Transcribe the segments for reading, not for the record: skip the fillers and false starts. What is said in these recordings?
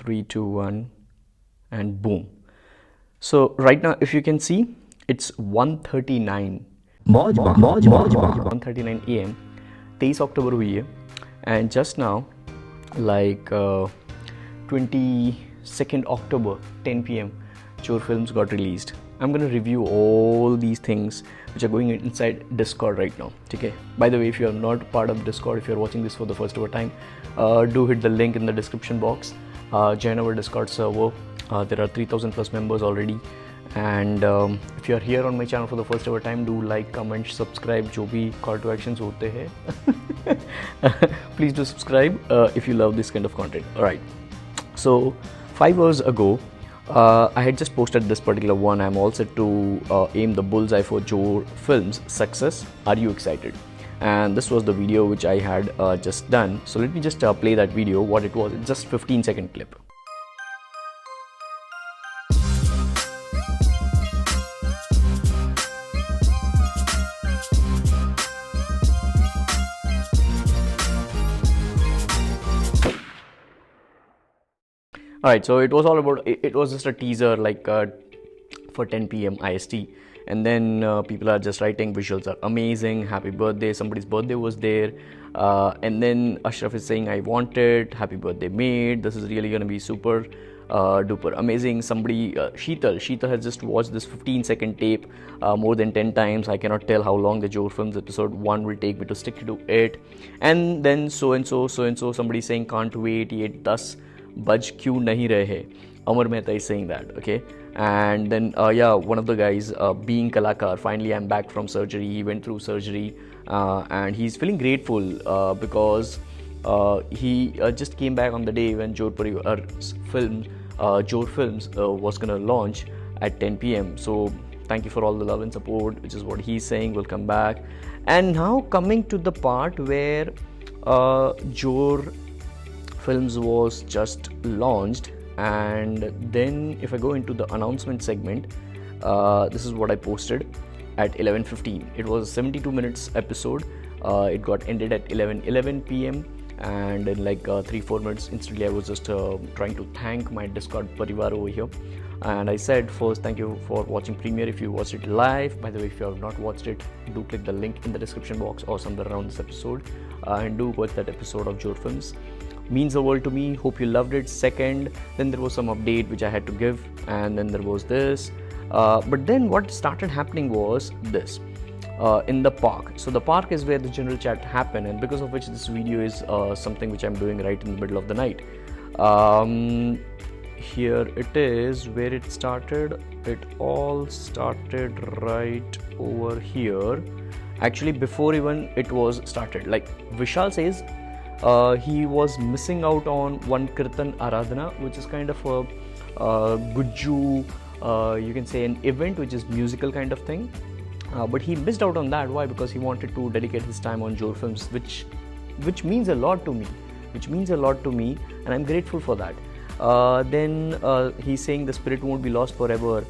3, 2, 1, and boom. So right now, if you can see, it's 1:39 1:39 AM 23 अक्टूबर हुई है and just now like 22nd October 10 p.m. Chor Films got released. I'm gonna review all these things which are going inside Discord right now. Okay. By the way, if you are not part of Discord, if you are watching this for the first ever time, do hit the link in the description box. Join our Discord server. There are 3,000 plus members already. And if you are here on my channel for the first ever time, do like, comment, subscribe. जो भी call to actions होते हैं, please do subscribe if you love this kind of content. Alright. So 5 hours ago, I had just posted this particular one. I'm all set to aim the bullseye for Chor Films success. Are you excited? And this was the video which I had just done. So let me just play that video. What it was, just 15-second clip. Alright, so it was all about, it was just a teaser like for 10 p.m. IST, and then people are just writing visuals are amazing, happy birthday, somebody's birthday was there, and then Ashraf is saying I want it, happy birthday mate, this is really gonna be super duper amazing. Somebody, Sheetal has just watched this 15-second tape more than 10 times. I cannot tell how long the Chor Films episode 1 will take me to stick to it. And then so and so, somebody saying can't wait, ye 10 baj kyun nahi rahe. Amar Mehta is saying that, okay. And then one of the guys, being Kalakar, finally I'm back from surgery. He went through surgery and he's feeling grateful because he just came back on the day when Chor Films was gonna launch at 10 p.m. So thank you for all the love and support, which is what he's saying. Will come back. And now coming to the part where Chor Films was just launched, and then if I go into the announcement segment, this is what I posted at 11:15. It was a 72 minutes episode. It got ended at 11:11 p.m. and in like 3-4 minutes instantly I was just trying to thank my Discord parivar over here, and I said first thank you for watching premiere if you watched it live. By the way, if you have not watched it, do click the link in the description box or somewhere around this episode and do watch that episode of Chor Films. Means the world to me. Hope you loved it. Second, then there was some update which I had to give, and then there was this. But then what started happening was this in the park. So the park is where the general chat happened, and because of which this video is something which I'm doing right in the middle of the night. Here it is where it started. It all started right over here. Actually, before even it was started, like Vishal says, he was missing out on one Kirtan Aradhana, which is kind of a Gujju, you can say an event which is musical kind of thing. But he missed out on that. Why? Because he wanted to dedicate his time on Chor Films, which means a lot to me. And I'm grateful for that. Then he's saying the spirit won't be lost forever.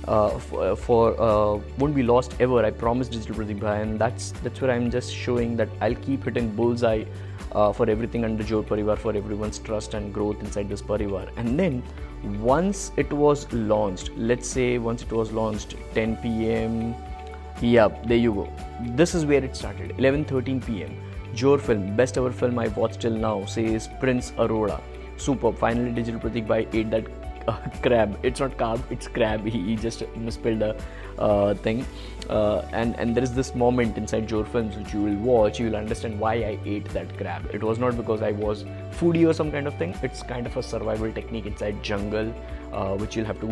Won't be lost ever. I promise, Digital Pradeep Bhai, and that's where I'm just showing that I'll keep hitting bullseye for everything under Chor Parivar, for everyone's trust and growth inside this Parivar. And then once it was launched, let's say once it was launched 10 p.m. Yeah, there you go. This is where it started. 11:13 p.m. Chor Film, best ever film I've watched till now, says Prince Arora. Superb. Finally, Digital Pratik Bhai ate that crab. It's not carb, it's crab. He just misspelled a thing. And there is this moment inside Chor Films which you will watch. You will understand why I ate that crab. It was not because I was foodie or some kind of thing. It's kind of a survival technique inside jungle, which you'll have to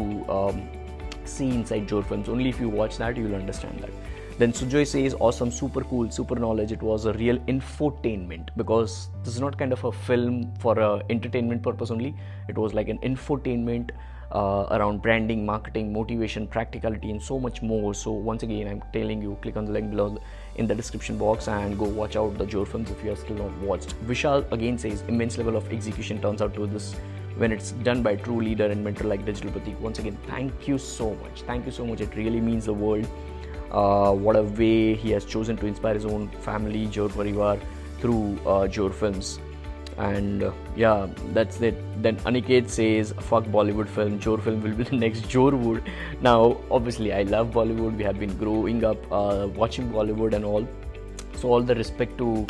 see inside Chor Films. Only if you watch that, you will understand that. Then Sujoy says, awesome, super cool, super knowledge. It was a real infotainment, because this is not kind of a film for entertainment purpose only. It was like an infotainment around branding, marketing, motivation, practicality, and so much more. So once again, I'm telling you, click on the link below in the description box and go watch out the Chor Films if you are still not watched. Vishal again says, immense level of execution turns out to this when it's done by a true leader and mentor like Digital Pratik. Once again, thank you so much. Thank you so much. It really means the world. What a way he has chosen to inspire his own family, Chor Parivar, through Chor Films. And yeah, that's it. Then Aniket says, fuck Bollywood film, Jor film will be the next Jorwood. Now, obviously, I love Bollywood. We have been growing up watching Bollywood and all. So, all the respect to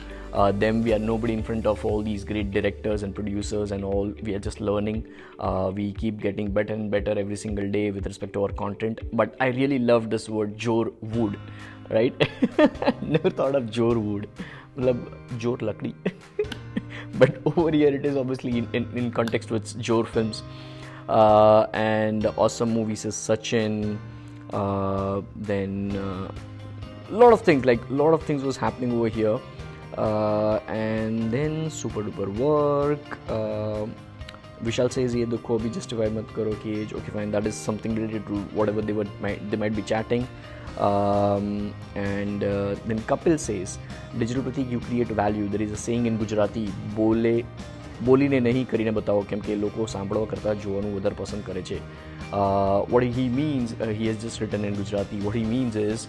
them. We are nobody in front of all these great directors and producers and all. We are just learning. We keep getting better and better every single day with respect to our content. But I really love this word, Jorwood, right? Never thought of Jorwood. Jor Lakdi. But over here it is obviously in context with Jor films. And awesome movies is Sachin. Then lot of things, like lot of things was happening over here. And then super duper work. Vishal says ye dukho bhi justify mat karo cage. Okay, fine, that is something related to whatever they might be chatting. And then Kapil says, Digital Pratik, you create value. There is a saying in Gujarati, બોલીને નહીં કરીને બતાવો, કેમ કે લોકો સાંભળવા કરતાં જોવાનું વધારે પસંદ કરે છે. What he means, he has just written in Gujarati, what he means is,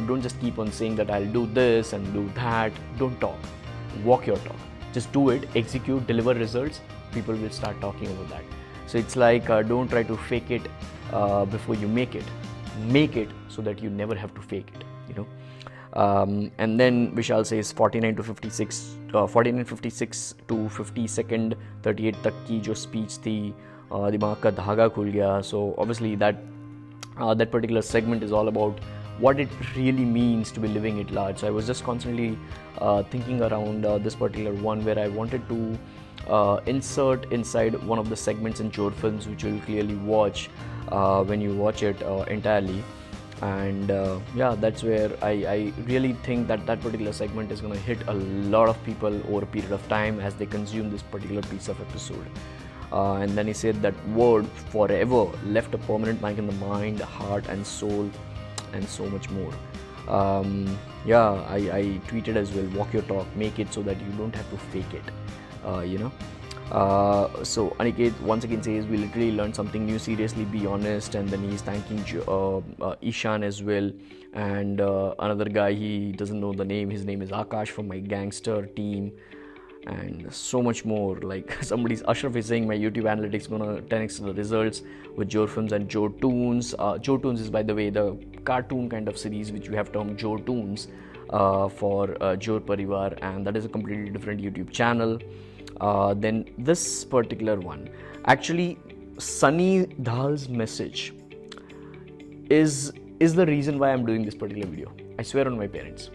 don't just keep on saying that I'll do this and do that. Don't talk. Walk your talk. Just do it, execute, deliver results. People will start talking about that. So it's like, don't try to fake it before you make it. Make it so that you never have to fake it, you know. And then Vishal says 49 to 56 to 52nd 38 तक की जो speech थी, दिमाग का धागा खुल गया. So obviously that particular segment is all about what it really means to be living at large. So I was just constantly thinking around this particular one, where I wanted to insert inside one of the segments in Jor films, which you'll clearly watch when you watch it entirely. And yeah, that's where I really think that particular segment is going to hit a lot of people over a period of time as they consume this particular piece of episode. And then he said that word forever left a permanent mark in the mind, heart and soul and so much more. Yeah, I tweeted as well, walk your talk, make it so that you don't have to fake it, you know. So Aniket once again says, we literally learned something new, seriously, be honest. And then he's thanking Ishan as well, and another guy, he doesn't know the name, his name is Akash from my gangster team, and so much more. Like Ashraf is saying, my YouTube analytics gonna 10x the results with Jor films and Jor Toons. Jor Toons is, by the way, the cartoon kind of series which we have termed Jor Toons for Jor Parivar, and that is a completely different YouTube channel. Then this particular one, actually Sunny Dhal's message is the reason why I'm doing this particular video. I swear on my parents.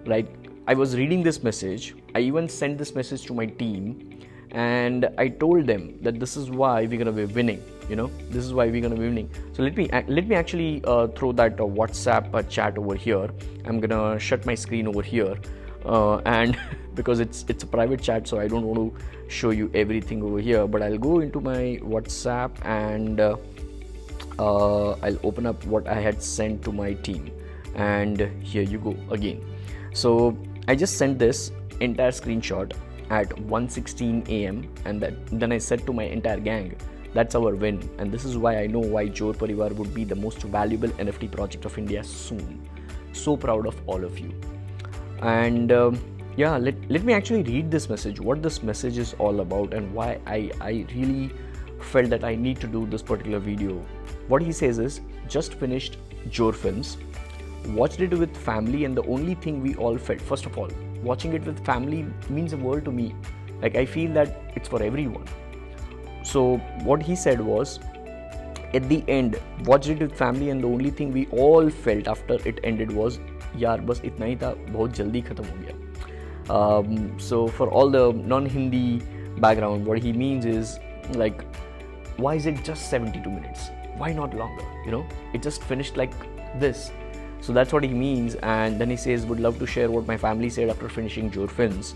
Like, I was reading this message, I even sent this message to my team, and I told them that this is why we're gonna be winning, you know, this is why we're gonna be winning. So let me actually throw that WhatsApp chat over here. I'm gonna shut my screen over here, and because it's a private chat, so I don't want to show you everything over here, but I'll go into my WhatsApp and I'll open up what I had sent to my team, and here you go again. So I just sent this entire screenshot at 1:16 a.m. and then I said to my entire gang, that's our win, and this is why I know why Jor Parivar would be the most valuable NFT project of India soon. So proud of all of you. And yeah, let me actually read this message, what this message is all about, and why I really felt that I need to do this particular video. What he says is, just finished Jor films, watched it with family, and the only thing we all felt, first of all, watching it with family means the world to me. Like, I feel that it's for everyone. So what he said was, at the end, watched it with family, and the only thing we all felt after it ended was, यार बस इतना ही था, बहुत जल्दी खत्म हो गया. So for all the non-Hindi background, what he means is, like, why is it just 72 minutes? Why not longer? You know, it just finished like this. So that's what he means. And then he says, would love to share what my family said after finishing Jor films.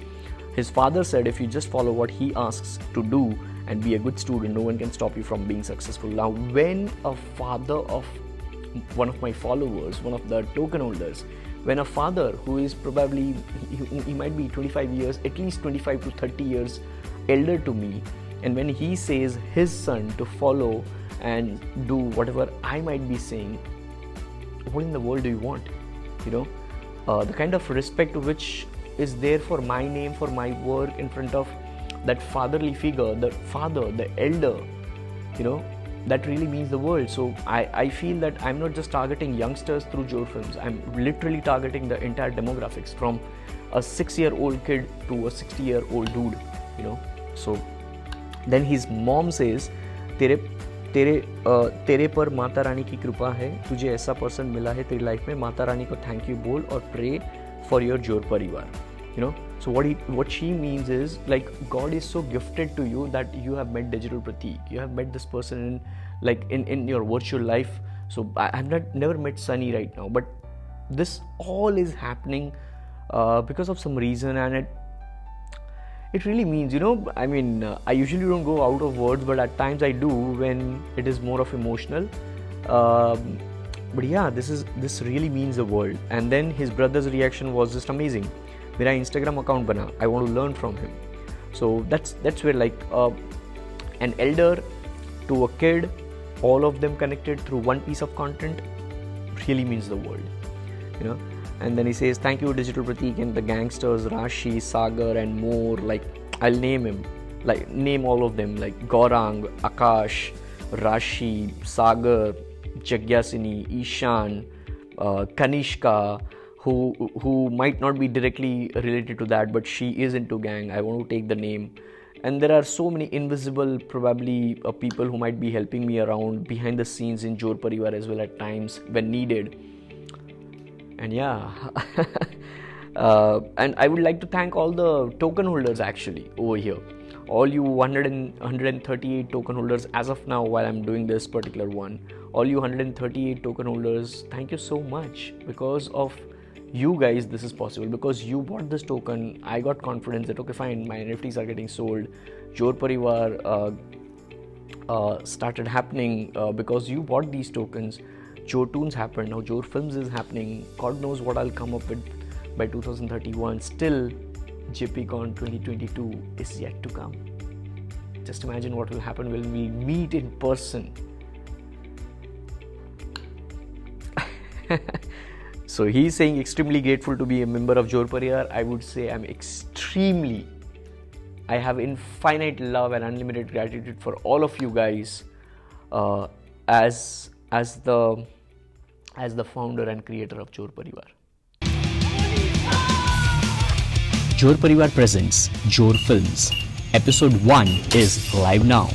His father said, if you just follow what he asks to do and be a good student, no one can stop you from being successful. Now, when a father of one of my followers, one of the token holders, when a father who is probably, he might be 25 years, at least 25 to 30 years elder to me, and when he says his son to follow and do whatever I might be saying, what in the world do you want? You know, the kind of respect which is there for my name, for my work in front of that fatherly figure, the father, the elder, you know, that really means the world. So I feel that I'm not just targeting youngsters through Jor Films, I'm literally targeting the entire demographics, from a 6-year-old kid to a 60-year-old dude, you know. So then his mom says, तेरे पर माता रानी की कृपा है, तुझे ऐसा person मिला है तेरी लाइफ में, माता रानी को थैंक यू बोल और प्रे फॉर योर जोर परिवार, you know. So what she means is, like, God is so gifted to you that you have met Digital Pratik, you have met this person in your virtual life. So I've never met Sunny right now, but this all is happening because of some reason, and it really means, you know, I mean, I usually don't go out of words, but at times I do when it is more of emotional. But yeah, this really means the world. And then his brother's reaction was just amazing. मेरा Instagram account बना, I want to learn from him. So that's where, like, an elder to a kid, all of them connected through one piece of content, really means the world, you know. And then he says, thank you Digital Pratik and the gangsters, Rashi, Sagar and more. Like, I'll name all of them, like Gaurang, Akash, Rashi, Sagar, Jagyasini, Ishan, Kanishka, who might not be directly related to that, but she is into gang. I want to take the name. And there are so many invisible, probably people who might be helping me around behind the scenes in Jor Parivar as well at times when needed. And yeah, and I would like to thank all the token holders actually over here. All you 138 token holders as of now while I'm doing this particular one. All you 138 token holders, thank you so much. Because of you guys, this is possible. Because you bought this token, I got confidence that, okay, fine, my NFTs are getting sold. Jor Parivar started happening because you bought these tokens. Jor Toons happened, now Jor Films is happening. God knows what I'll come up with by 2031. Still, JPCon 2022 is yet to come. Just imagine what will happen when we meet in person. So he's saying extremely grateful to be a member of Jor Parivar. I would say I have infinite love and unlimited gratitude for all of you guys as the founder and creator of Jor Parivar. Jor Parivar presents Jor Films. Episode 1 is live now.